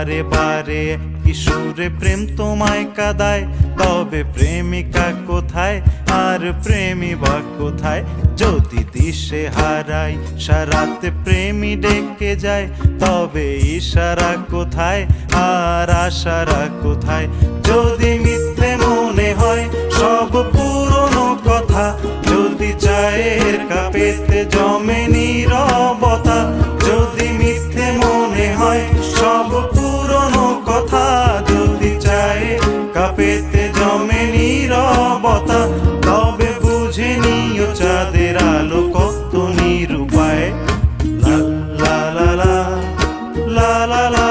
বারে বারে কিশোরে প্রেম তোমায় কাঁদায়, তবে প্রেমিকা কোথায় আর প্রেমী বা কোথায়? যদি দিশে হারাই সারাতে প্রেমী ডেকে যায়, তবে ইশারা কোথায় আর আশারা কোথায়? যদি মিথ্যে মনে হয় সব পুরনো কথা, যদি চায়ের কাপেতে জমে নীরবতা, যদি মিথ্যে মনে হয় সব পুরনো কথা, যদি চায়ের কাপেতে জমে নীরবতা, তবে বুঝে নিও চাঁদের আলো কত নিরূপায়। লা লা লা লা লা লা লা।